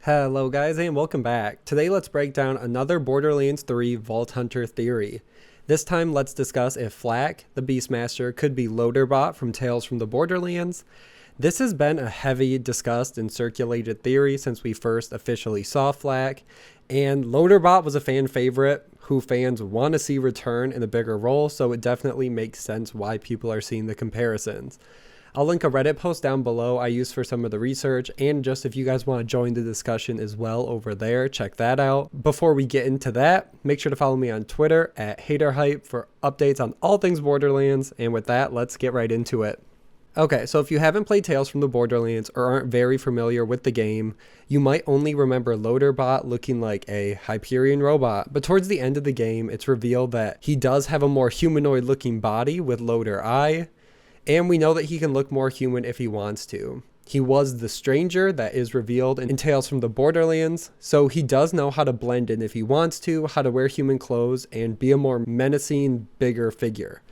Hello guys and welcome back. Today let's break down another Borderlands 3 Vault Hunter theory. This time let's discuss if FLAK, the Beastmaster, could be Loaderbot from Tales from the Borderlands. This has been a heavy discussed and circulated theory since we first officially saw FLAK, and Loaderbot was a fan favorite who fans want to see return in a bigger role, so it definitely makes sense why people are seeing the comparisons. I'll link a Reddit post down below I used for some of the research, and just if you guys want to join the discussion as well over there, check that out. Before we get into that, make sure to follow me on Twitter at Hayder for updates on all things Borderlands, and with that, let's get right into it. Okay, so if you haven't played Tales from the Borderlands or aren't very familiar with the game, you might only remember Loaderbot looking like a Hyperion robot, but towards the end of the game, it's revealed that he does have a more humanoid looking body with Loader Eye. And we know that he can look more human if he wants to. He was the stranger that is revealed in Tales from the Borderlands, so he does know how to blend in if he wants to, how to wear human clothes, and be a more menacing, bigger figure.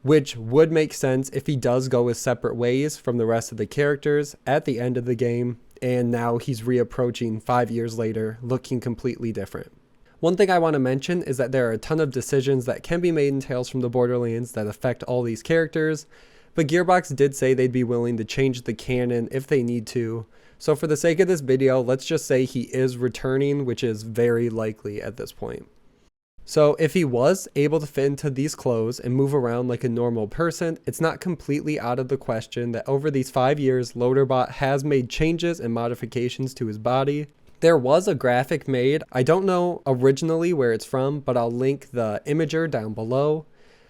Which would make sense if he does go his separate ways from the rest of the characters at the end of the game, and now he's reapproaching 5 years later, looking completely different. One thing I want to mention is that there are a ton of decisions that can be made in Tales from the Borderlands that affect all these characters, but Gearbox did say they'd be willing to change the canon if they need to. So for the sake of this video, let's just say he is returning, which is very likely at this point. So if he was able to fit into these clothes and move around like a normal person, it's not completely out of the question that over these 5 years, Loaderbot has made changes and modifications to his body. There was a graphic made, I don't know originally where it's from, but I'll link the imager down below.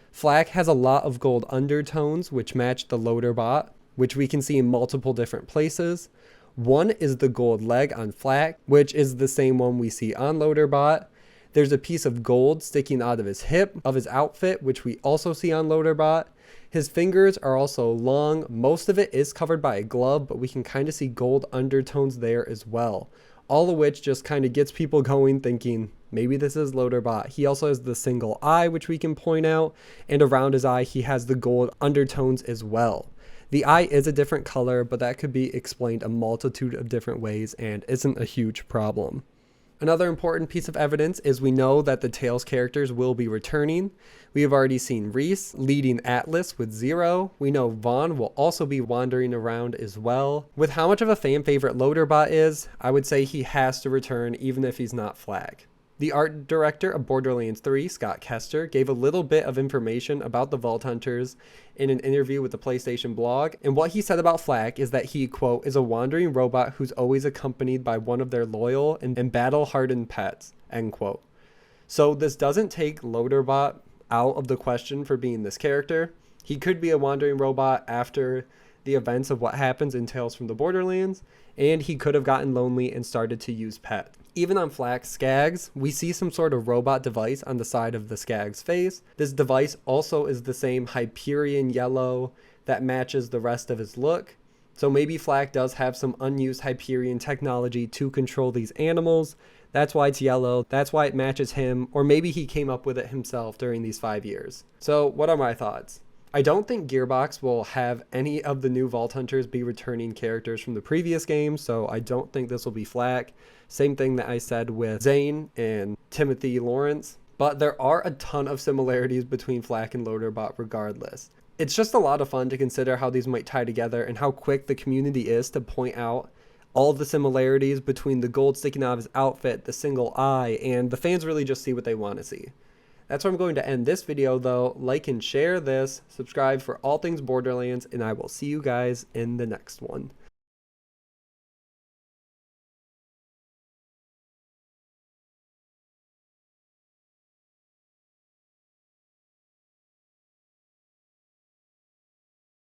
FLAK has a lot of gold undertones which match the Loaderbot, which we can see in multiple different places. One is the gold leg on FLAK, which is the same one we see on Loaderbot. There's a piece of gold sticking out of his hip of his outfit, which we also see on Loaderbot. His fingers are also long, most of it is covered by a glove, but we can kind of see gold undertones there as well. All of which just kind of gets people going thinking, maybe this is Loaderbot. He also has the single eye, which we can point out, and around his eye, he has the gold undertones as well. The eye is a different color, but that could be explained a multitude of different ways and isn't a huge problem. Another important piece of evidence is we know that the Tales characters will be returning. We have already seen Reese leading Atlas with Zero. We know Vaughn will also be wandering around as well. With how much of a fan favorite Loaderbot is, I would say he has to return even if he's not FLAK. The art director of Borderlands 3, Scott Kester, gave a little bit of information about the Vault Hunters in an interview with the PlayStation blog, and what he said about FLAK is that he, quote, is a wandering robot who's always accompanied by one of their loyal and battle-hardened pets, end quote. So this doesn't take Loaderbot out of the question for being this character. He could be a wandering robot after the events of what happens in Tales from the Borderlands, and he could have gotten lonely and started to use pets. Even on FLAK's Skaggs, we see some sort of robot device on the side of the Skagg's face. This device also is the same Hyperion yellow that matches the rest of his look. So maybe FLAK does have some unused Hyperion technology to control these animals. That's why it's yellow, that's why it matches him, or maybe he came up with it himself during these 5 years. So what are my thoughts? I don't think Gearbox will have any of the new Vault Hunters be returning characters from the previous games, so I don't think this will be FLAK. Same thing that I said with Zane and Timothy Lawrence, but there are a ton of similarities between FLAK and Loaderbot regardless. It's just a lot of fun to consider how these might tie together and how quick the community is to point out all the similarities between the gold sticking out of his outfit, the single eye, and the fans really just see what they want to see. That's where I'm going to end this video though. Like and share this, subscribe for all things Borderlands, and I will see you guys in the next one.